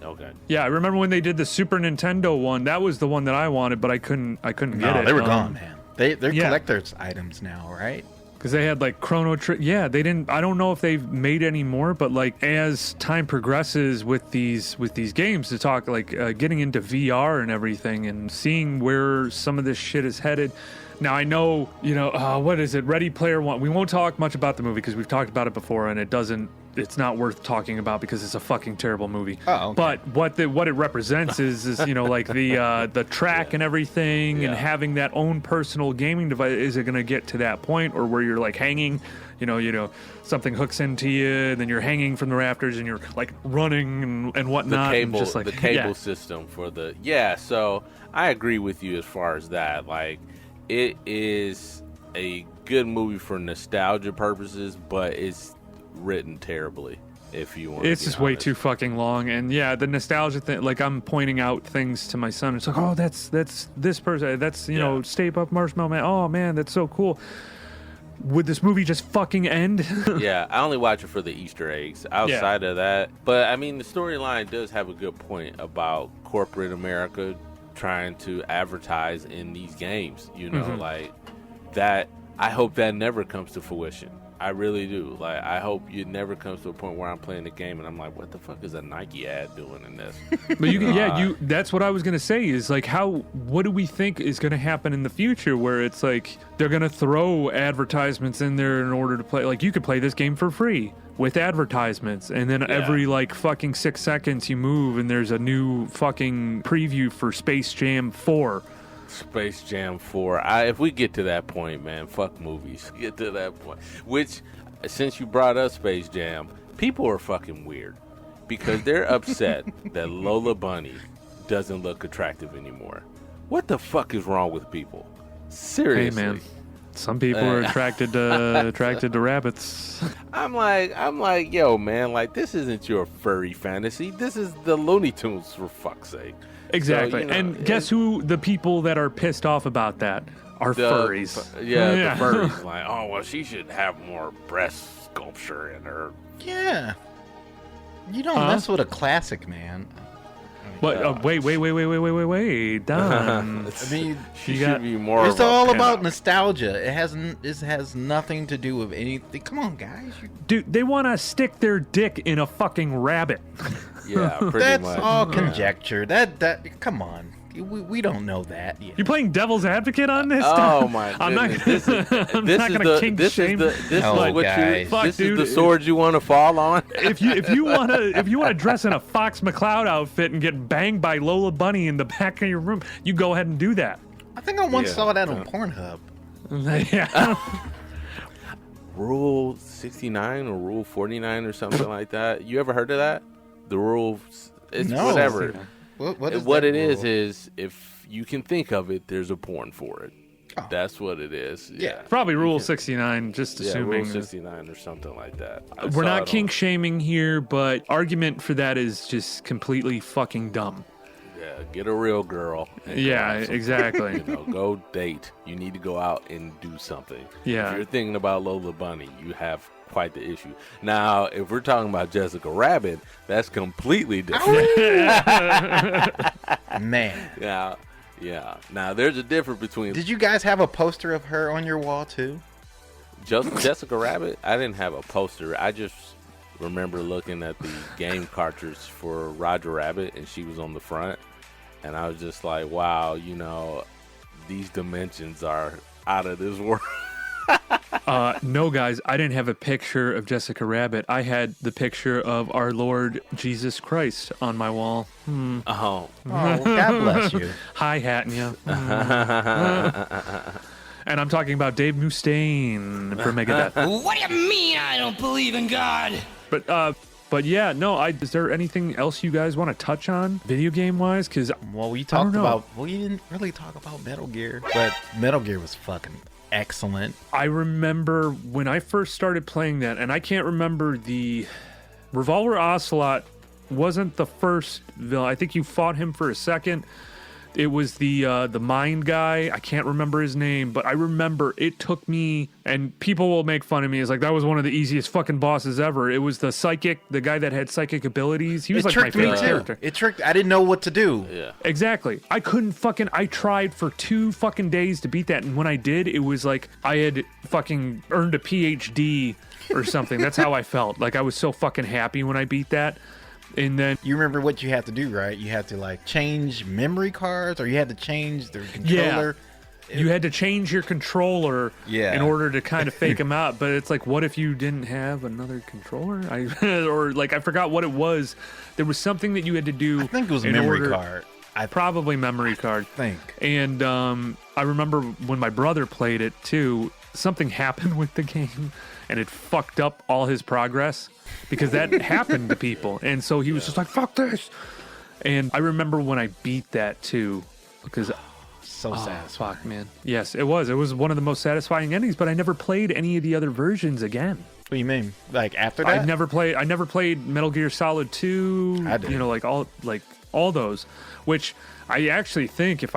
Okay. Yeah, I remember when they did the Super Nintendo one. That was the one that I wanted, but I couldn't get it. They were gone, man. They're collector's items now, right? Because they had like Chrono Trigger. Yeah, they didn't. I don't know if they've made any more, but like as time progresses with these games, to talk like getting into VR and everything, and seeing where some of this shit is headed. Now I know, what is it? Ready Player One. We won't talk much about the movie because we've talked about it before, and it's not worth talking about because it's a fucking terrible movie. Oh, okay. But what it represents is like the track and everything, and having that own personal gaming device. Is it going to get to that point, or where you're like hanging, something hooks into you, and then you're hanging from the rafters, and you're like running and whatnot. The cable system for the So I agree with you as far as that. Like, it is a good movie for nostalgia purposes, but it's written terribly. If you want, it's just way too fucking long. And the nostalgia thing. Like, I'm pointing out things to my son. It's like, oh, that's this person. That's Stay Puft Marshmallow Man. Oh man, that's so cool. would this movie just fucking end? Yeah, I only watch it for the Easter eggs. Outside of that, but I mean, the storyline does have a good point about corporate America trying to advertise in these games. You know, like that. I hope that never comes to fruition. I really do. Like, I hope it never comes to a point where I'm playing the game and I'm like, what the fuck is a Nike ad doing in this? But that's what I was gonna say is like, what do we think is gonna happen in the future where it's like they're gonna throw advertisements in there in order to play? Like, you could play this game for free with advertisements, and then every like fucking 6 seconds you move and there's a new fucking preview for Space Jam 4. Space Jam 4. If we get to that point, man, fuck movies. Get to that point. Which, since you brought up Space Jam, people are fucking weird because they're upset that Lola Bunny doesn't look attractive anymore. What the fuck is wrong with people? Seriously. Hey, man. Some people are attracted to rabbits. I'm like, yo, man, like, this isn't your furry fantasy. This is the Looney Tunes, for fuck's sake. Exactly. So, and guess who the people that are pissed off about that are? Furries. The furries. Like, oh, well, she should have more breast sculpture in her. Yeah. You don't mess with a classic, man. But wait, Don. I mean, she should be more. It's all about nostalgia. It has nothing to do with anything. Come on, guys. Dude, they want to stick their dick in a fucking rabbit. Yeah, pretty That's much. all conjecture. That come on. We don't know that yet. You playing devil's advocate on this? Oh my goodness! I'm not gonna kink shame. This is the sword you want to fall on. If you want to dress in a Fox McCloud outfit and get banged by Lola Bunny in the back of your room, you go ahead and do that. I think I once saw that on Pornhub. Yeah. Rule 69 or Rule 49 or something like that. You ever heard of that? The rule, it's whatever. What it is if you can think of it, there's a porn for it. Oh. That's what it is. Yeah. Probably Rule 69, just assuming. Rule 69 or something like that. We're not kink shaming here, but argument for that is just completely fucking dumb. Yeah, get a real girl. Yeah, exactly. Go date. You need to go out and do something. Yeah. If you're thinking about Lola Bunny, you have quite the issue. Now, if we're talking about Jessica Rabbit, that's completely different. Man. Yeah. Now, there's a difference between... Did you guys have a poster of her on your wall, too? Jessica Rabbit? I didn't have a poster. I just remember looking at the game cartridge for Roger Rabbit, and she was on the front. And I was just like, wow, these dimensions are out of this world. No, guys, I didn't have a picture of Jessica Rabbit. I had the picture of our Lord Jesus Christ on my wall. Oh, God bless you. Hi-hatting you. And I'm talking about Dave Mustaine for Megadeth. What do you mean I don't believe in God? But yeah, no. Is there anything else you guys want to touch on, video game wise? Because we didn't really talk about Metal Gear, but Metal Gear was fucking excellent. I remember when I first started playing that, and I can't remember the Revolver Ocelot wasn't the first villain. I think you fought him for a second. It was the mind guy. I can't remember his name, but I remember it took me, and people will make fun of me. It's like, that was one of the easiest fucking bosses ever. It was the guy that had psychic abilities. He was like my favorite character. It tricked. I didn't know what to do. Yeah. Exactly. I tried for 2 fucking days to beat that, and when I did, it was like I had fucking earned a PhD or something. That's how I felt. Like, I was so fucking happy when I beat that. And then you remember what you had to do, right? You had to like change memory cards, or you had to change the controller. Yeah. You had to change your controller in order to kind of fake them out. But it's like, what if you didn't have another controller? Or like, I forgot what it was. There was something that you had to do. I think it was memory card. Probably memory card. I think. And I remember when my brother played it too, something happened with the game and it fucked up all his progress. Because that happened to people. And so he was just like, fuck this. And I remember when I beat that too. Because so satisfying. Fuck, man. Yes, it was. It was one of the most satisfying endings, but I never played any of the other versions again. What do you mean? Like after that? I never played Metal Gear Solid 2. I did. Like all those. Which I actually think if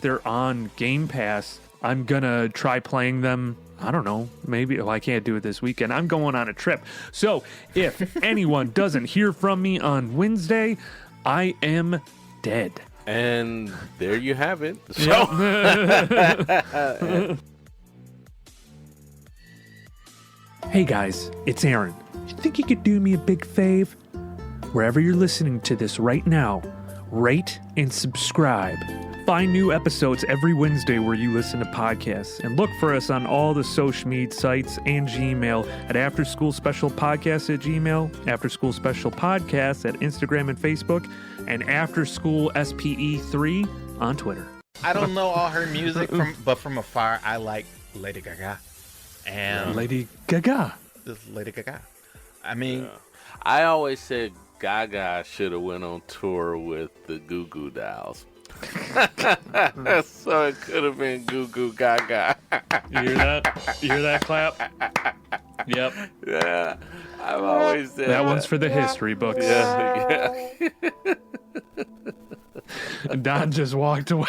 they're on Game Pass, I'm gonna try playing them I don't know. Maybe I can't do it this weekend. I'm going on a trip. So if anyone doesn't hear from me on Wednesday, I am dead. And there you have it. So, Hey guys, it's Aaron. You think you could do me a big fave? Wherever you're listening to this right now, rate and subscribe. Find new episodes every Wednesday where you listen to podcasts, and look for us on all the social media sites and Gmail at Afterschoolspecialpodcasts at Gmail, Afterschoolspecialpodcasts at Instagram and Facebook, and AfterschoolSPE3 on Twitter. I don't know all her music, but from afar, I like Lady Gaga. And Lady Gaga. this Lady Gaga. I mean, I always said Gaga should have went on tour with the Goo Goo Dolls. So it could have been Goo Goo Gaga. You hear that? You hear that clap? Yep. Yeah, I've always said That one's for the history books. Yeah. Don just walked away.